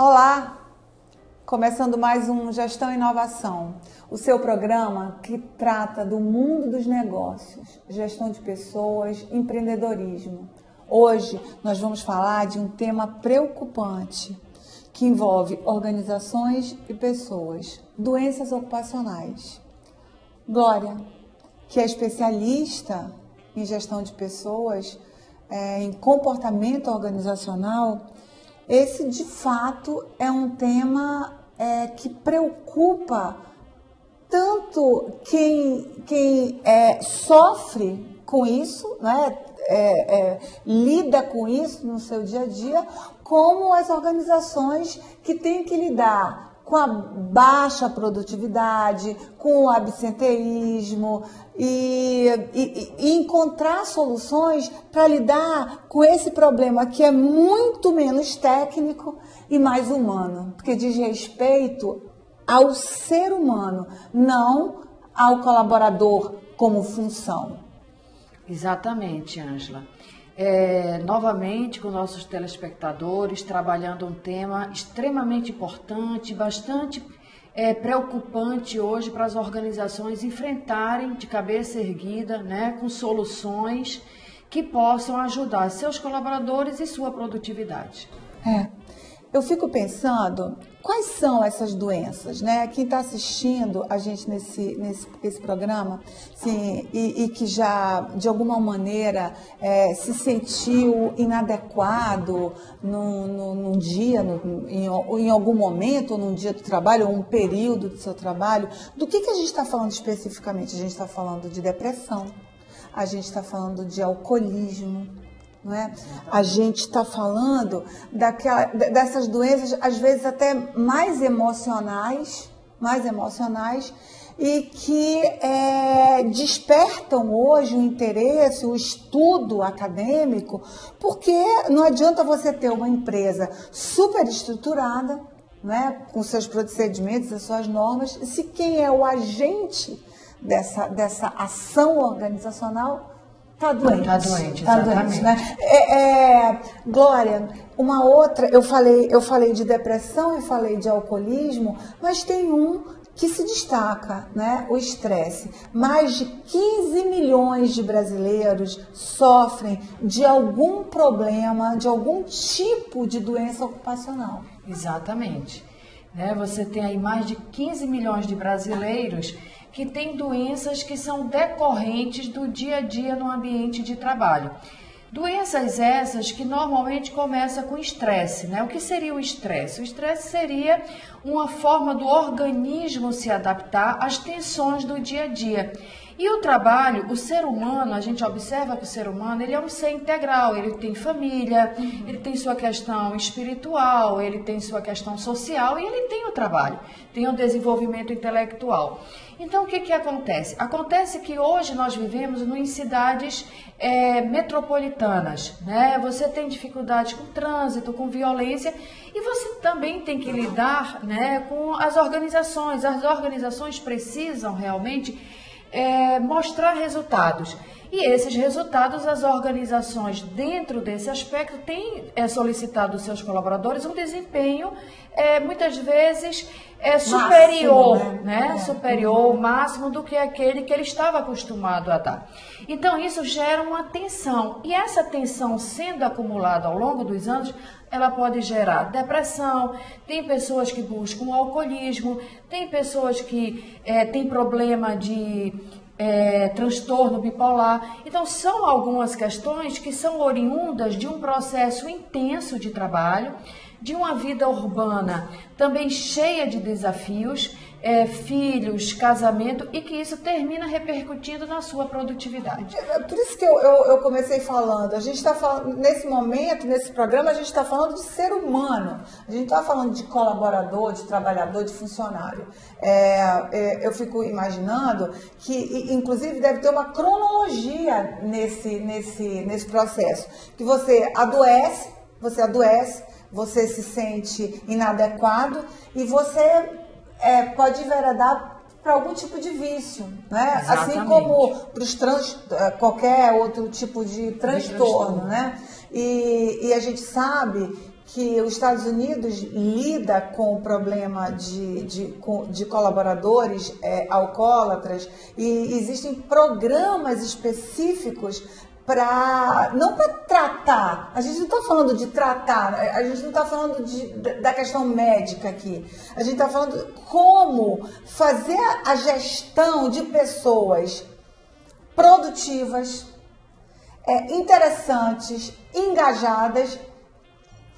Olá! Começando mais um Gestão e Inovação, o seu programa que trata do mundo dos negócios, gestão de pessoas, empreendedorismo. Hoje nós vamos falar de um tema preocupante que envolve organizações e pessoas, doenças ocupacionais. Glória, que é especialista em gestão de pessoas, em comportamento organizacional, esse de fato é um tema que preocupa tanto quem sofre com isso, né? Lida com isso no seu dia a dia, como as organizações que têm que lidar com a baixa produtividade, com o absenteísmo e encontrar soluções para lidar com esse problema que é muito menos técnico e mais humano, porque diz respeito ao ser humano, não ao colaborador como função. Exatamente, Ângela. Novamente com nossos telespectadores, trabalhando um tema extremamente importante, bastante preocupante hoje para as organizações enfrentarem de cabeça erguida, né, com soluções que possam ajudar seus colaboradores e sua produtividade. Eu fico pensando, quais são essas doenças, né? Quem está assistindo a gente nesse programa, sim, e que já, de alguma maneira, se sentiu inadequado num dia, em algum momento, ou num dia do trabalho, ou um período do seu trabalho, do que a gente está falando especificamente? A gente está falando de depressão, a gente está falando de alcoolismo, não é? A gente está falando dessas doenças, às vezes até mais emocionais e que despertam hoje o interesse, o estudo acadêmico, porque não adianta você ter uma empresa super estruturada, né, com seus procedimentos, as suas normas, se quem é o agente dessa ação organizacional está doente. Está doente, exatamente. Né? Glória, uma outra, eu falei de depressão e falei de alcoolismo, mas tem um que se destaca, né? O estresse. Mais de 15 milhões de brasileiros sofrem de algum problema, de algum tipo de doença ocupacional. Exatamente. Você tem aí mais de 15 milhões de brasileiros que têm doenças que são decorrentes do dia a dia no ambiente de trabalho. Doenças essas que normalmente começam com estresse, né? O que seria o estresse? O estresse seria uma forma do organismo se adaptar às tensões do dia a dia. E o trabalho, o ser humano, a gente observa que o ser humano, ele é um ser integral, ele tem família, ele tem sua questão espiritual, ele tem sua questão social e ele tem o trabalho, tem o desenvolvimento intelectual. Então, o que acontece? Acontece que hoje nós vivemos em cidades metropolitanas, né? Você tem dificuldade com trânsito, com violência e você também tem que lidar, né, com as organizações. As organizações precisam realmente mostrar resultados. E esses resultados, as organizações, dentro desse aspecto, têm solicitado dos seus colaboradores um desempenho, muitas vezes, superior, máximo, né? Superior, máximo do que aquele que ele estava acostumado a dar. Então, isso gera uma tensão. E essa tensão sendo acumulada ao longo dos anos, ela pode gerar depressão, tem pessoas que buscam alcoolismo, tem pessoas que têm problema de transtorno bipolar. Então, são algumas questões que são oriundas de um processo intenso de trabalho, de uma vida urbana também cheia de desafios, filhos, casamento, e que isso termina repercutindo na sua produtividade. Por isso que eu comecei falando, a gente está falando, nesse momento, nesse programa, a gente está falando de ser humano, a gente não está falando de colaborador, de trabalhador, de funcionário. Eu fico imaginando que, inclusive, deve ter uma cronologia nesse processo, que você adoece, você se sente inadequado e você pode enveredar para algum tipo de vício, né? Assim como para qualquer outro tipo de transtorno, né? E a gente sabe que os Estados Unidos lida com o problema de colaboradores alcoólatras e existem programas específicos não para tratar, a gente não está falando de tratar, a gente não está falando da questão médica aqui, a gente está falando como fazer a gestão de pessoas produtivas, interessantes, engajadas,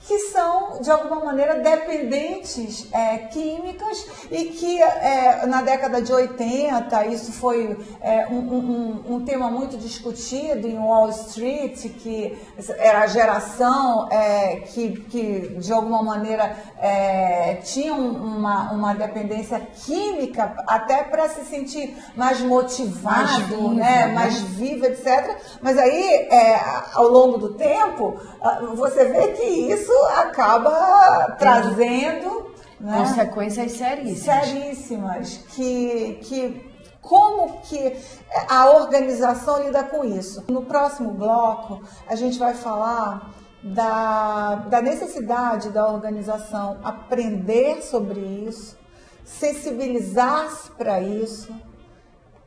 que são, de alguma maneira, dependentes químicas e que na década de 80, isso foi um tema muito discutido em Wall Street, que era a geração que de alguma maneira, tinha uma dependência química até para se sentir mais motivado, mais vivo, etc. Mas aí, ao longo do tempo, você vê que isso acaba trazendo consequências seríssimas, como que a organização lida com isso. No próximo bloco, a gente vai falar da necessidade da organização aprender sobre isso, sensibilizar-se para isso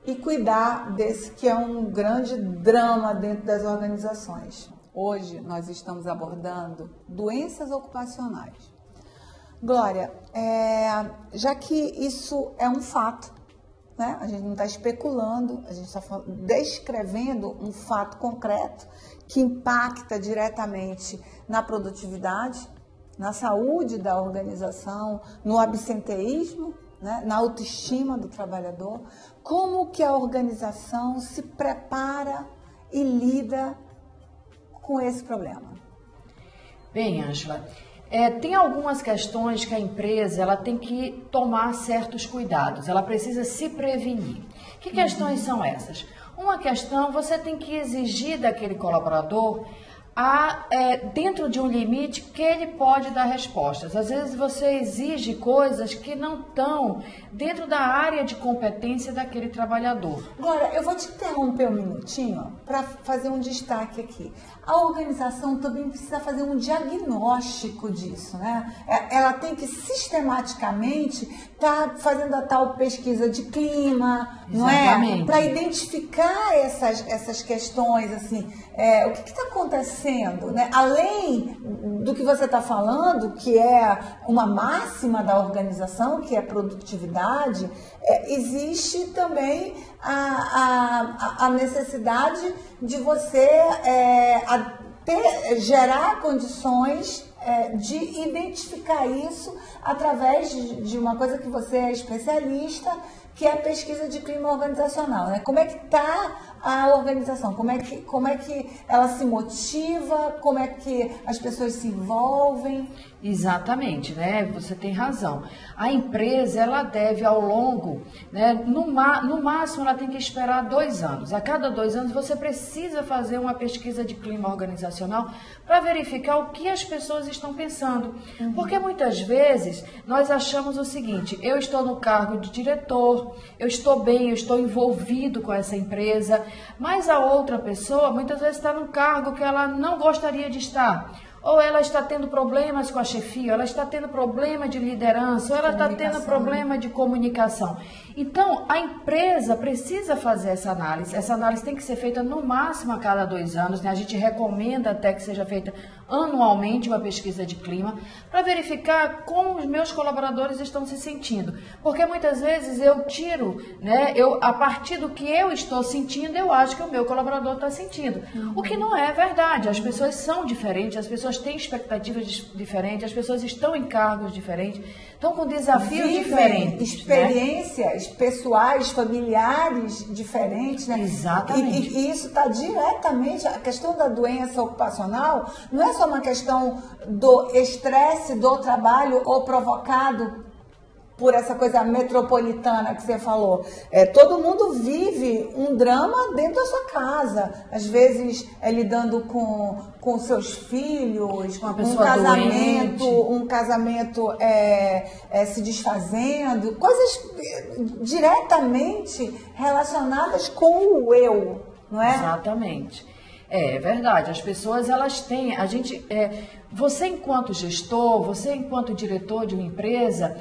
e cuidar desse que é um grande drama dentro das organizações. Hoje nós estamos abordando doenças ocupacionais. Glória, já que isso é um fato, né? A gente não está especulando, a gente está descrevendo um fato concreto que impacta diretamente na produtividade, na saúde da organização, no absenteísmo, né? Na autoestima do trabalhador. Como que a organização se prepara e lida com esse problema? Bem, Ângela, tem algumas questões que a empresa ela tem que tomar certos cuidados, ela precisa se prevenir. Que questões são essas? Uma questão, você tem que exigir daquele colaborador dentro de um limite que ele pode dar respostas. Às vezes você exige coisas que não estão dentro da área de competência daquele trabalhador. Agora, eu vou te interromper um minutinho para fazer um destaque aqui. A organização também precisa fazer um diagnóstico disso, né? Ela tem que sistematicamente estar fazendo a tal pesquisa de clima, não é? Para identificar essas questões, assim, o que está acontecendo, né? Além do que você está falando, que é uma máxima da organização, que é produtividade, existe também a necessidade de você gerar condições de identificar isso através de uma coisa que você é especialista, que é a pesquisa de clima organizacional, né? Como é que está a organização? Como é que ela se motiva? Como é que as pessoas se envolvem? Exatamente, né? Você tem razão. A empresa, ela deve ao longo, né? No máximo, ela tem que esperar 2 anos. A cada 2 anos, você precisa fazer uma pesquisa de clima organizacional para verificar o que as pessoas estão pensando. Porque muitas vezes, nós achamos o seguinte: eu estou no cargo de diretor, eu estou bem, eu estou envolvido com essa empresa, mas a outra pessoa muitas vezes está num cargo que ela não gostaria de estar. Ou ela está tendo problemas com a chefia, ou ela está tendo problema de liderança, ou ela está tendo problema de comunicação. Então, a empresa precisa fazer essa análise. Essa análise tem que ser feita no máximo a cada 2 anos, né? A gente recomenda até que seja feita anualmente uma pesquisa de clima para verificar como os meus colaboradores estão se sentindo. Porque muitas vezes eu tiro, né? A partir do que eu estou sentindo, eu acho que o meu colaborador está sentindo. O que não é verdade. As pessoas são diferentes, as pessoas têm expectativas diferentes, as pessoas estão em cargos diferentes, estão com desafios diferentes. Experiências pessoais, familiares diferentes, né? Exatamente. E isso está diretamente, a questão da doença ocupacional não é só uma questão do estresse do trabalho ou provocado por essa coisa metropolitana que você falou. Todo mundo vive um drama dentro da sua casa. Às vezes lidando com seus filhos, com uma pessoa doente. um casamento se desfazendo, coisas diretamente relacionadas com o eu, não é? Exatamente. É verdade, as pessoas elas têm, você enquanto gestor, você enquanto diretor de uma empresa,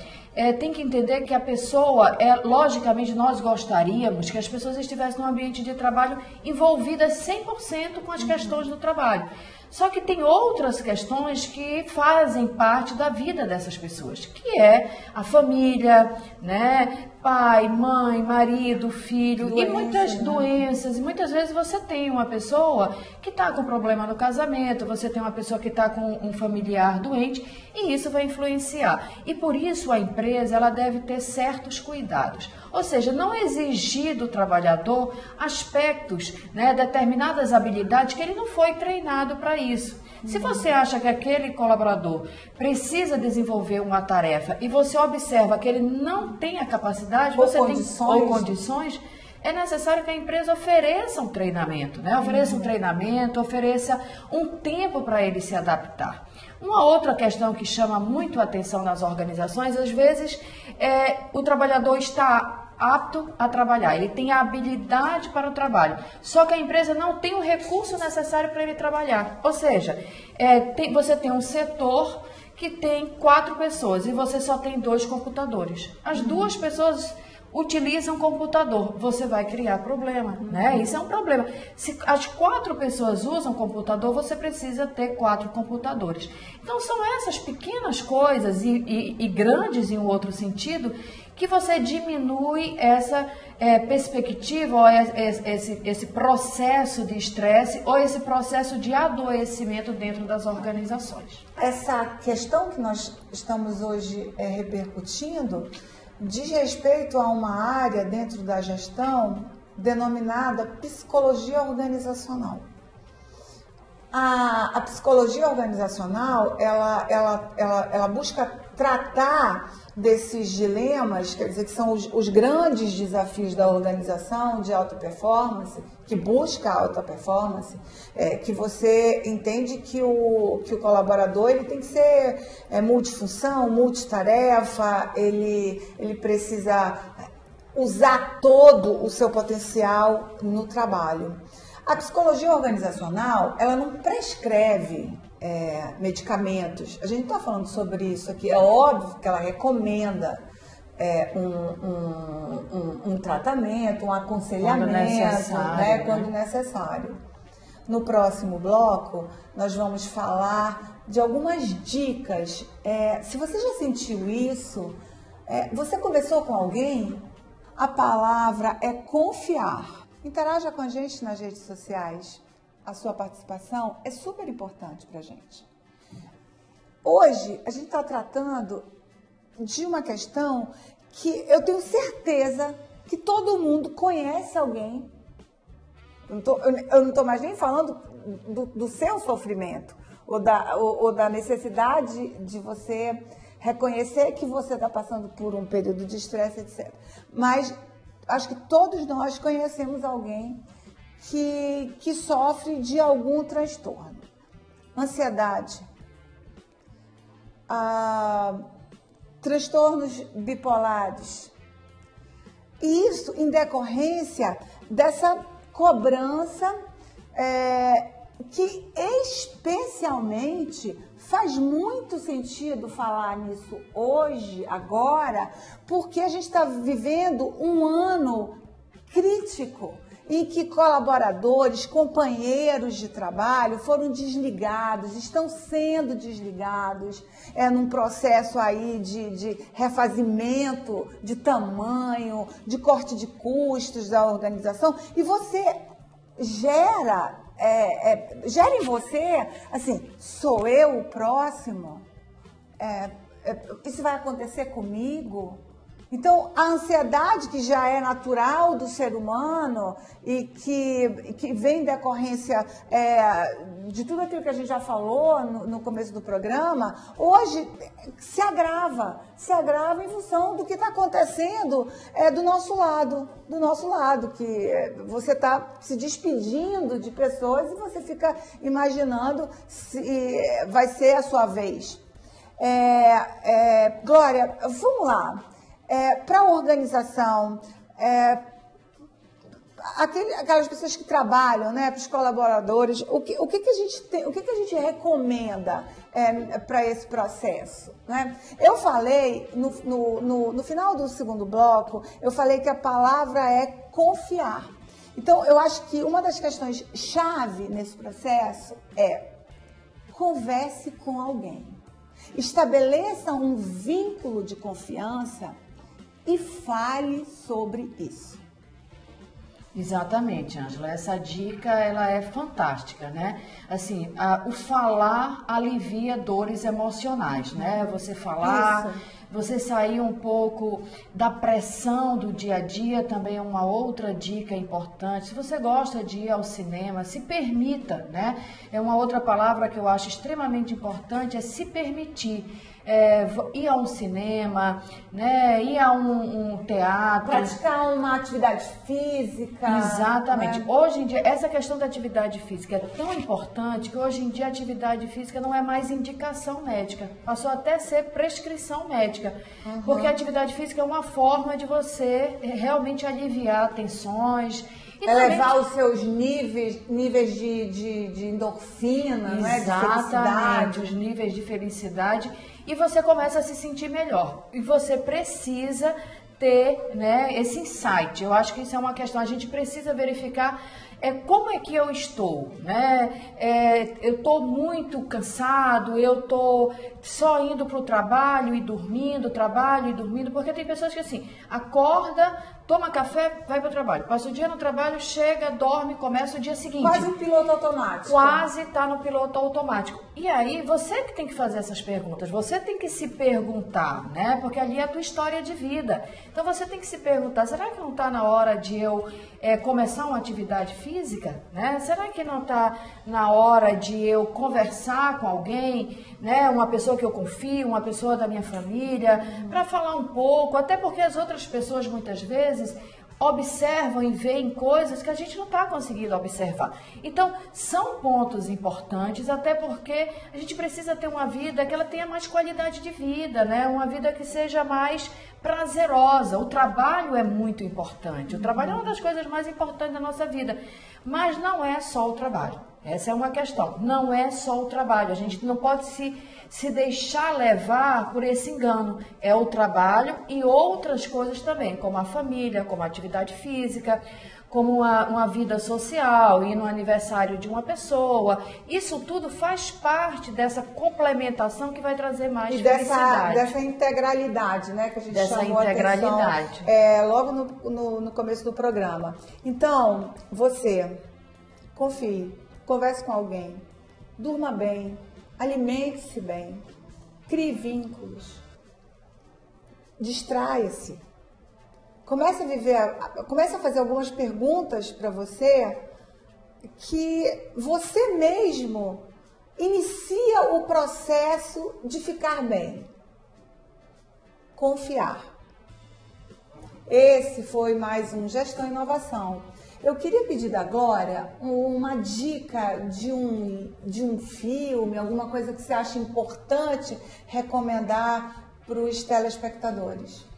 tem que entender que a pessoa, logicamente nós gostaríamos que as pessoas estivessem num ambiente de trabalho envolvidas 100% com as questões do trabalho. Só que tem outras questões que fazem parte da vida dessas pessoas, que é a família, né? Pai, mãe, marido, filho, e muitas doenças. E muitas vezes você tem uma pessoa que está com problema no casamento, você tem uma pessoa que está com um familiar doente, e isso vai influenciar. E por isso a empresa ela deve ter certos cuidados. Ou seja, não exigir do trabalhador aspectos, né, determinadas habilidades que ele não foi treinado para isso. Se você acha que aquele colaborador precisa desenvolver uma tarefa e você observa que ele não tem a capacidade, ou condições, é necessário que a empresa ofereça um treinamento, né? Ofereça um treinamento, ofereça um tempo para ele se adaptar. Uma outra questão que chama muito a atenção nas organizações, às vezes, o trabalhador está apto a trabalhar, ele tem a habilidade para o trabalho, só que a empresa não tem o recurso necessário para ele trabalhar. Ou seja, você tem um setor que tem 4 pessoas e você só tem 2 computadores. As 2 pessoas utilizam computador, você vai criar problema, né? Isso é um problema. Se as 4 pessoas usam computador, você precisa ter 4 computadores. Então, são essas pequenas coisas e grandes em um outro sentido que você diminui essa perspectiva, ou esse processo de estresse, ou esse processo de adoecimento dentro das organizações. Essa questão que nós estamos hoje repercutindo diz respeito a uma área dentro da gestão denominada psicologia organizacional. A psicologia organizacional, ela busca tratar desses dilemas, quer dizer, que são os grandes desafios da organização de alta performance, que busca alta performance, que você entende que o colaborador ele tem que ser multifunção, multitarefa, ele precisa usar todo o seu potencial no trabalho. A psicologia organizacional, ela não prescreve medicamentos. A gente está falando sobre isso aqui. É óbvio que ela recomenda um tratamento, um aconselhamento, quando necessário. No próximo bloco, nós vamos falar de algumas dicas. Se você já sentiu isso, você conversou com alguém, a palavra é confiar. Interaja com a gente nas redes sociais. A sua participação é super importante para a gente. Hoje, a gente está tratando de uma questão que eu tenho certeza que todo mundo conhece alguém. Eu não estou mais nem falando do seu sofrimento ou da necessidade de você reconhecer que você está passando por um período de estresse, etc. Mas acho que todos nós conhecemos alguém que sofre de algum transtorno. Ansiedade, transtornos bipolares. E isso em decorrência dessa cobrança que especialmente faz muito sentido falar nisso hoje, agora, porque a gente está vivendo um ano crítico em que colaboradores, companheiros de trabalho foram desligados, estão sendo desligados, num processo aí de refazimento de tamanho, de corte de custos da organização, e você gera em você, assim, sou eu o próximo? Isso vai acontecer comigo? Então, a ansiedade, que já é natural do ser humano e que vem em decorrência de tudo aquilo que a gente já falou no começo do programa, hoje se agrava em função do que está acontecendo do nosso lado, que você está se despedindo de pessoas e você fica imaginando se vai ser a sua vez. Glória, vamos lá. Para a organização, aquelas pessoas que trabalham, né, para os colaboradores, o que a gente recomenda para esse processo? Né? Eu falei, no final do segundo bloco, eu falei que a palavra é confiar. Então, eu acho que uma das questões chave nesse processo é converse com alguém. Estabeleça um vínculo de confiança e fale sobre isso. Exatamente, Ângela. Essa dica, ela é fantástica, né? Assim, o falar alivia dores emocionais, né? Você falar, isso. Você sair um pouco da pressão do dia a dia, também é uma outra dica importante. Se você gosta de ir ao cinema, se permita, né? É uma outra palavra que eu acho extremamente importante, é se permitir. Ir a um cinema, né, ir a um teatro. Praticar uma atividade física. Exatamente. Né? Hoje em dia, essa questão da atividade física é tão importante que hoje em dia a atividade física não é mais indicação médica. Passou até a ser prescrição médica. Uhum. Porque a atividade física é uma forma de você realmente aliviar tensões. Elevar os seus níveis de endorfina, né? De felicidade. Os níveis de felicidade. E você começa a se sentir melhor. E você precisa ter, né, esse insight. Eu acho que isso é uma questão. A gente precisa verificar como é que eu estou, né? Eu estou muito cansado, eu estou só indo para o trabalho e dormindo, porque tem pessoas que assim, acorda, toma café, vai para o trabalho, passa o dia no trabalho, chega, dorme, começa o dia seguinte. Quase um piloto automático. Quase está no piloto automático. E aí, você que tem que fazer essas perguntas, você tem que se perguntar, né? Porque ali é a tua história de vida. Então, você tem que se perguntar, será que não está na hora de eu começar uma atividade física? Né? Será que não está na hora de eu conversar com alguém, né? Uma pessoa que eu confio, uma pessoa da minha família, para falar um pouco, até porque as outras pessoas, muitas vezes, observam e veem coisas que a gente não está conseguindo observar. Então, são pontos importantes, até porque a gente precisa ter uma vida que ela tenha mais qualidade de vida, né? Uma vida que seja mais prazerosa. O trabalho é muito importante. O trabalho é uma das coisas mais importantes da nossa vida. Mas não é só o trabalho. Essa é uma questão. Não é só o trabalho. A gente não pode se deixar levar por esse engano. É o trabalho e outras coisas também, como a família, como a atividade física, como uma vida social, ir no aniversário de uma pessoa. Isso tudo faz parte dessa complementação que vai trazer mais felicidade. Dessa integralidade, né, que a gente chamou a atenção logo no começo do programa. Então, você confie, converse com alguém, durma bem, alimente-se bem, crie vínculos, distraia-se. Comece a fazer algumas perguntas para você que você mesmo inicia o processo de ficar bem. Confiar. Esse foi mais um Gestão e Inovação. Eu queria pedir da Glória uma dica de um filme, alguma coisa que você acha importante recomendar para os telespectadores.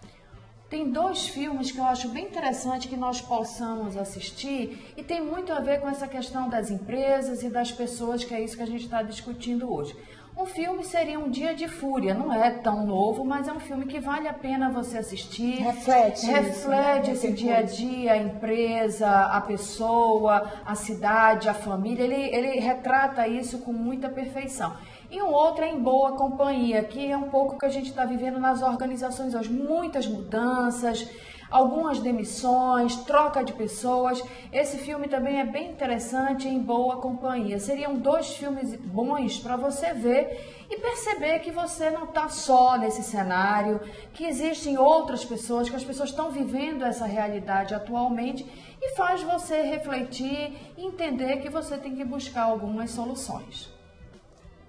Tem 2 filmes que eu acho bem interessante que nós possamos assistir e tem muito a ver com essa questão das empresas e das pessoas, que é isso que a gente está discutindo hoje. Um filme seria Um Dia de Fúria, não é tão novo, mas é um filme que vale a pena você assistir. Reflete isso, né? Esse dia a dia, a empresa, a pessoa, a cidade, a família, ele retrata isso com muita perfeição. E um outro é Em Boa Companhia, que é um pouco o que a gente está vivendo nas organizações hoje. Muitas mudanças, algumas demissões, troca de pessoas. Esse filme também é bem interessante, Em Boa Companhia. Seriam 2 filmes bons para você ver e perceber que você não está só nesse cenário, que existem outras pessoas, que as pessoas estão vivendo essa realidade atualmente e faz você refletir e entender que você tem que buscar algumas soluções.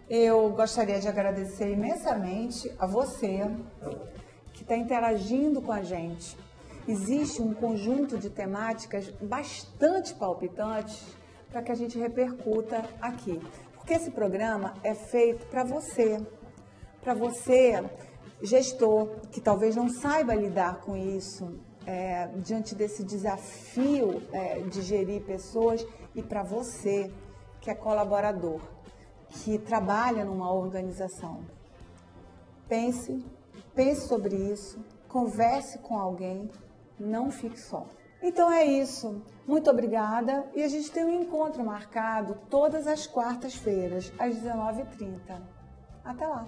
Eu gostaria de agradecer imensamente a você que está interagindo com a gente. Existe um conjunto de temáticas bastante palpitantes para que a gente repercuta aqui. Porque esse programa é feito para você, gestor, que talvez não saiba lidar com isso, diante desse desafio de gerir pessoas, e para você que é colaborador, que trabalha numa organização, pense sobre isso, converse com alguém, não fique só. Então é isso, muito obrigada, e a gente tem um encontro marcado todas as quartas-feiras, às 19h30. Até lá!